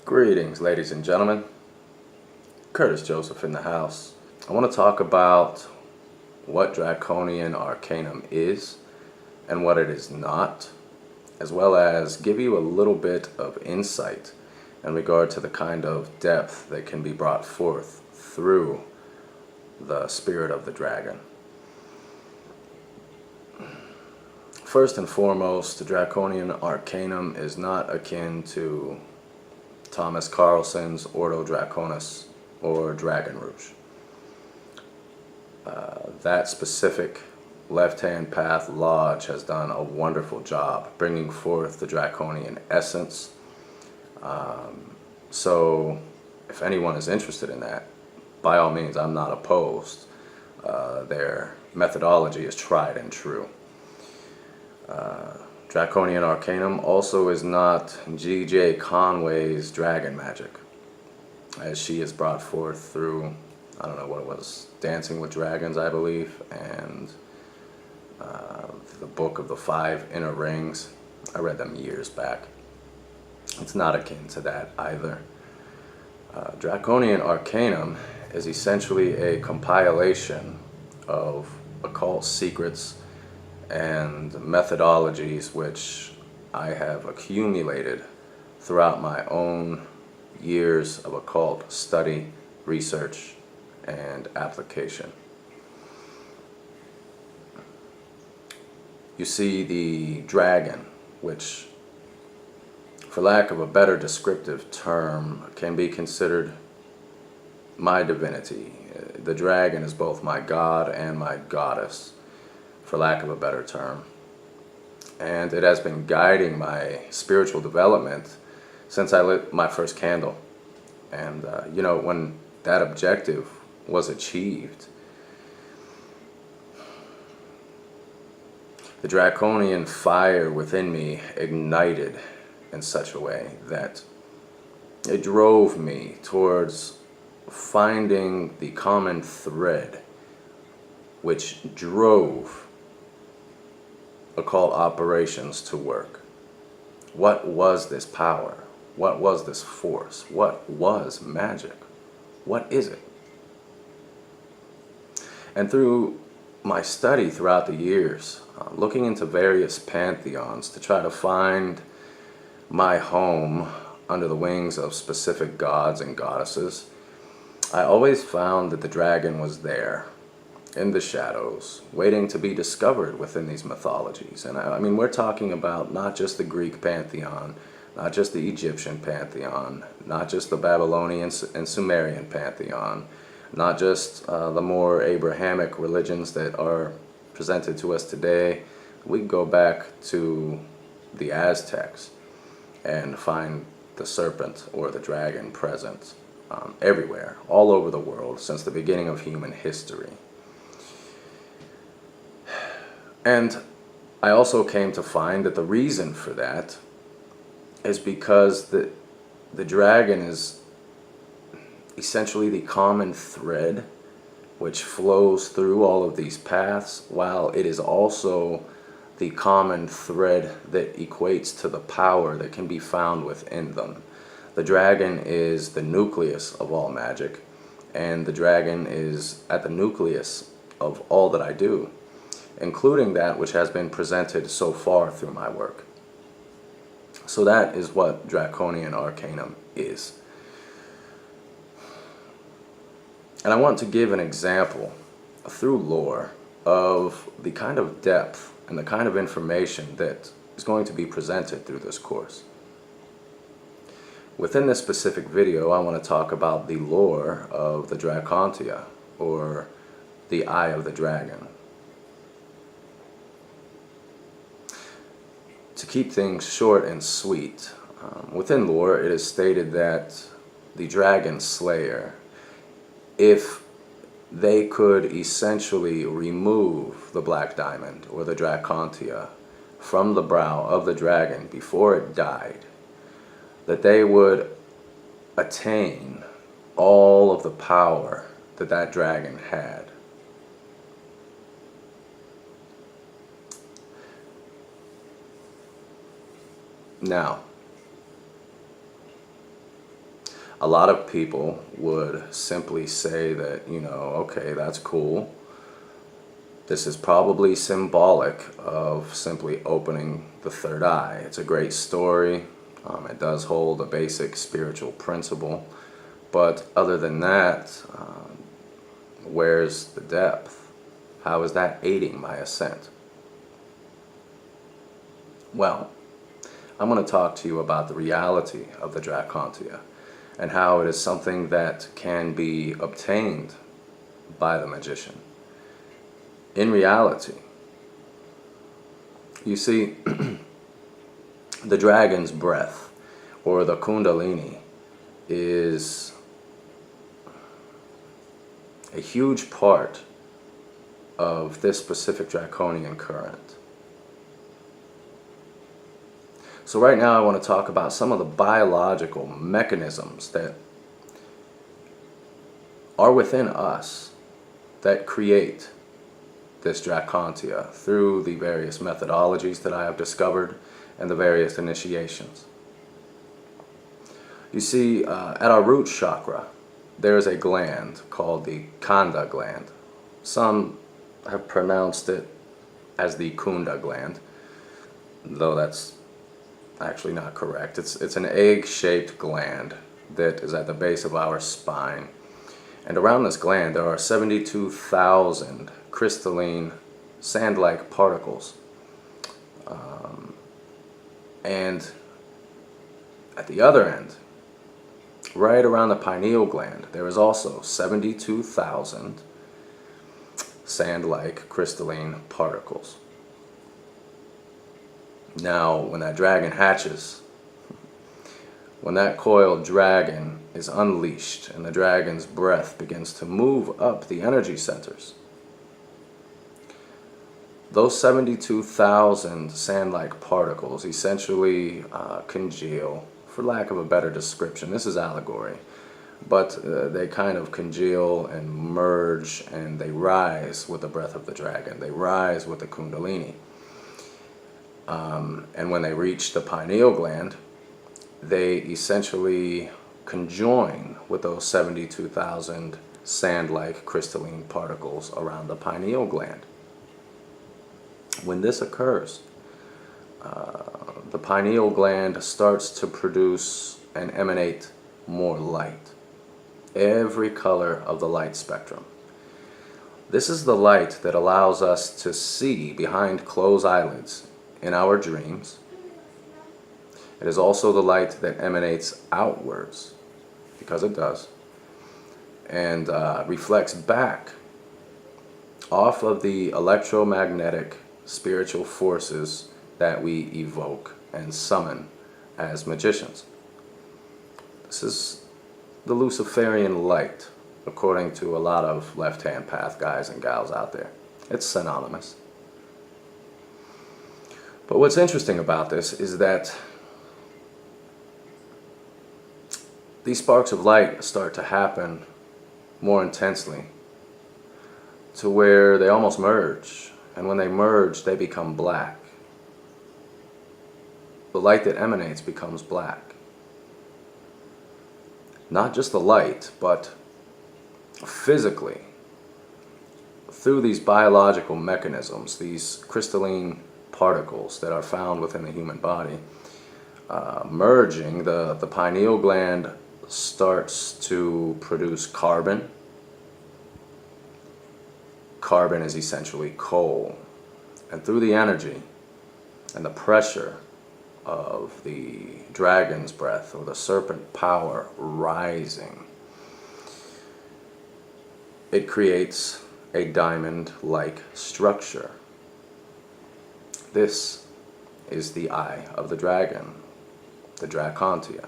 Greetings, ladies and gentlemen. Curtis Joseph in the house. I want to talk about what Drakonium Arkanum is and what it is not, as well as give you a little bit of insight in regard to the kind of depth that can be brought forth through the spirit of the dragon. First and foremost, Drakonium Arkanum is not akin to Thomas Carlson's Ordo Draconis or Dragon Rouge. That specific left-hand path lodge has done a wonderful job bringing forth the draconian essence. So if anyone is interested in that, by all means, I'm not opposed. Their methodology is tried and true. Drakonium Arkanum also is not G.J. Conway's dragon magic, as she is brought forth through, I don't know what it was, Dancing with Dragons, I believe, and the book of the 5 Inner Rings. I read them years back. It's not akin to that either. Drakonium Arkanum is essentially a compilation of occult secrets and methodologies which I have accumulated throughout my own years of occult study, research, and application. You see, the dragon, which, for lack of a better descriptive term, can be considered my divinity. The dragon is both my god and my goddess, for lack of a better term. And it has been guiding my spiritual development since I lit my first candle. And, you know, when that objective was achieved, the draconian fire within me ignited in such a way that it drove me towards finding the common thread which drove occult operations to work. What was this power? What was this force? What was magic? What is it? And through my study throughout the years, looking into various pantheons to try to find my home under the wings of specific gods and goddesses, I always found that the dragon was there, in the shadows, waiting to be discovered within these mythologies. And I mean, we're talking about not just the Greek pantheon, not just the Egyptian pantheon, not just the Babylonian and Sumerian pantheon, not just the more Abrahamic religions that are presented to us today. We go back to the Aztecs and find the serpent or the dragon present everywhere, all over the world, since the beginning of human history. And I also came to find that the reason for that is because the dragon is essentially the common thread which flows through all of these paths, while it is also the common thread that equates to the power that can be found within them. The dragon is the nucleus of all magic, and the dragon is at the nucleus of all that I do, including that which has been presented so far through my work. So that is what Drakonium Arkanum is. And I want to give an example through lore of the kind of depth and the kind of information that is going to be presented through this course. Within this specific video, I want to talk about the lore of the Dracontia, or the Eye of the Dragon. To keep things short and sweet, within lore it is stated that the Dragon Slayer, if they could essentially remove the black diamond or the Dracontia from the brow of the dragon before it died, that they would attain all of the power that that dragon had. Now, A lot of people would simply say that, okay, that's cool. This is probably symbolic of simply opening the third eye. It's a great story. It does hold a basic spiritual principle. But other than that, where's the depth? How is that aiding my ascent? Well, I'm going to talk to you about the reality of the Drakontia and how it is something that can be obtained by the magician. In reality, you see, the dragon's breath, or the Kundalini, is a huge part of this specific draconian current. So right now I want to talk about some of the biological mechanisms that are within us that create this Drakontia through the various methodologies that I have discovered and the various initiations. You see, at our root chakra, there is a gland called the Khanda gland. Some have pronounced it as the Kunda gland, though that's actually not correct. It's an egg-shaped gland that is at the base of our spine. And around this gland there are 72,000 crystalline sand-like particles. And at the other end, right around the pineal gland, there is also 72,000 sand-like crystalline particles. Now, when that dragon hatches, when that coiled dragon is unleashed and the dragon's breath begins to move up the energy centers, those 72,000 sand-like particles essentially congeal, for lack of a better description. This is allegory, but they kind of congeal and merge, and they rise with the breath of the dragon. They rise with the Kundalini. And when they reach the pineal gland, they essentially conjoin with those 72,000 sand-like crystalline particles around the pineal gland. When this occurs, the pineal gland starts to produce and emanate more light. Every color of the light spectrum. This is the light that allows us to see behind closed eyelids in our dreams. It is also the light that emanates outwards, because it does, and reflects back off of the electromagnetic spiritual forces that we evoke and summon as magicians. This is the Luciferian light, according to a lot of left-hand path guys and gals out there. It's synonymous. But what's interesting about this is that these sparks of light start to happen more intensely, to where they almost merge, and when they merge they become black. The light that emanates becomes black. Not just the light, but physically, through these biological mechanisms, these crystalline particles that are found within the human body, merging, the pineal gland starts to produce carbon. Carbon is essentially coal, and through the energy and the pressure of the dragon's breath, or the serpent power rising, it creates a diamond-like structure. This is the eye of the dragon, the Drakontia.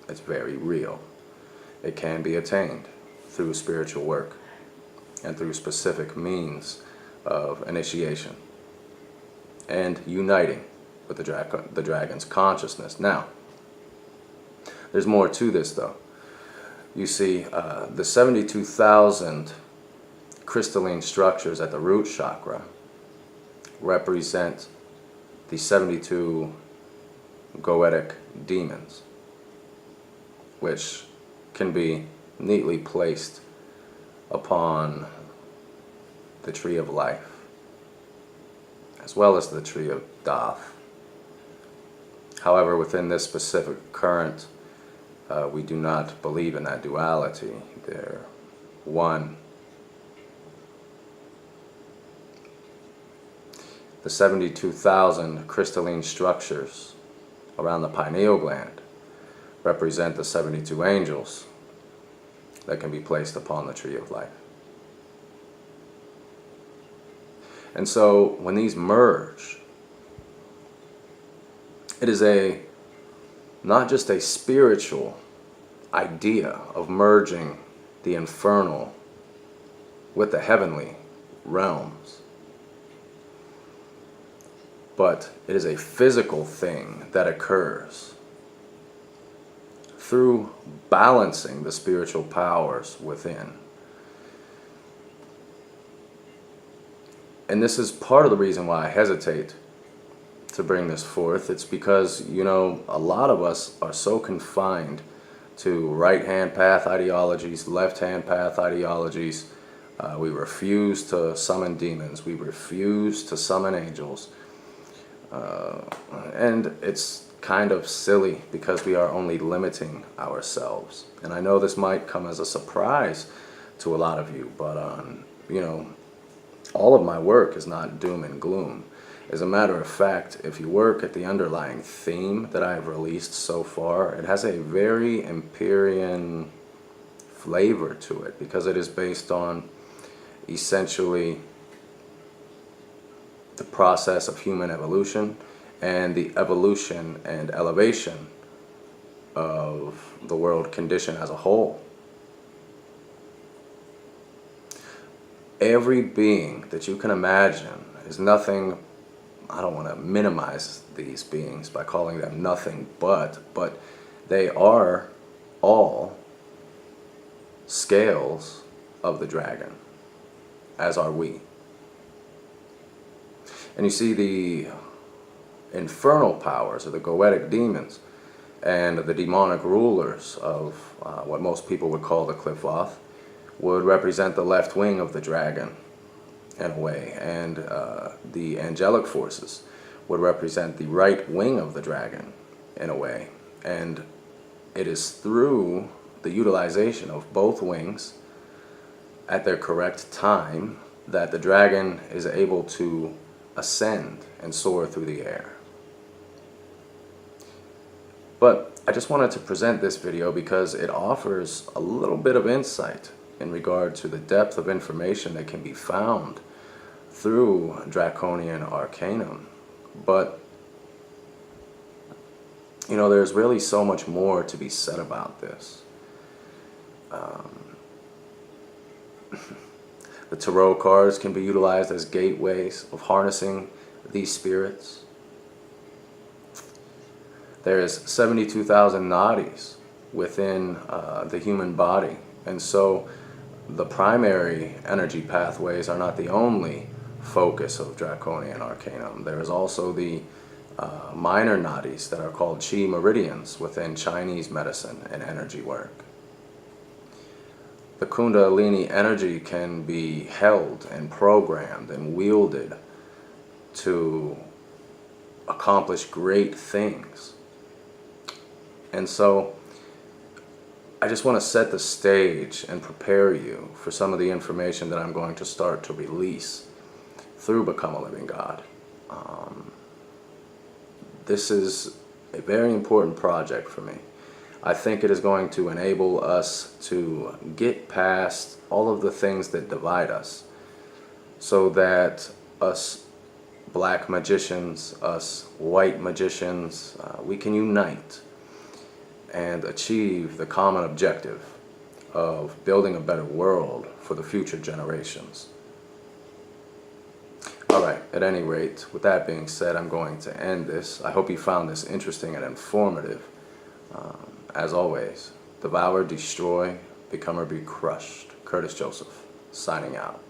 It's very real. It can be attained through spiritual work and through specific means of initiation and uniting with the dragon's consciousness. Now, there's more to this though. You see, the 72,000 crystalline structures at the root chakra represent the 72 goetic demons, which can be neatly placed upon the tree of life, as well as the tree of death. However, within this specific current, we do not believe in that duality. They're one. The 72,000 crystalline structures around the pineal gland represent the 72 angels that can be placed upon the tree of life. And so when these merge, it is not just a spiritual idea of merging the infernal with the heavenly realms, but it is a physical thing that occurs through balancing the spiritual powers within. And this is part of the reason why I hesitate to bring this forth. It's because, you know, a lot of us are so confined to right-hand path ideologies, left-hand path ideologies. We refuse to summon demons. We refuse to summon angels. And it's kind of silly because we are only limiting ourselves. And I know this might come as a surprise to a lot of you, but you know, all of my work is not doom and gloom. As a matter of fact, if you work at the underlying theme that I've released so far, it has a very Empyrean flavor to it because it is based on essentially the process of human evolution and the evolution and elevation of the world condition as a whole. Every being that you can imagine is nothing. I don't want to minimize these beings by calling them nothing but they are all scales of the dragon, as are we. And you see, the infernal powers, or the goetic demons, and the demonic rulers of what most people would call the Qliphoth, would represent the left wing of the dragon, in a way, and the angelic forces would represent the right wing of the dragon, in a way. And it is through the utilization of both wings at their correct time that the dragon is able to ascend and soar through the air. But I just wanted to present this video because it offers a little bit of insight in regard to the depth of information that can be found through Drakonium Arkanum. But, you know, there's really so much more to be said about this. The tarot cards can be utilized as gateways of harnessing these spirits. There's 72,000 nadis within the human body. And so the primary energy pathways are not the only focus of Drakonium Arkanum. There is also the minor nadis that are called chi meridians within Chinese medicine and energy work. The Kundalini energy can be held and programmed and wielded to accomplish great things. And so I just want to set the stage and prepare you for some of the information that I'm going to start to release through Become a Living God. This is a very important project for me. I think it is going to enable us to get past all of the things that divide us, so that us black magicians, us white magicians, we can unite and achieve the common objective of building a better world for the future generations. Alright, at any rate, with that being said, I'm going to end this. I hope you found this interesting and informative. As always, devour, destroy, become or be crushed. Curtis Joseph, signing out.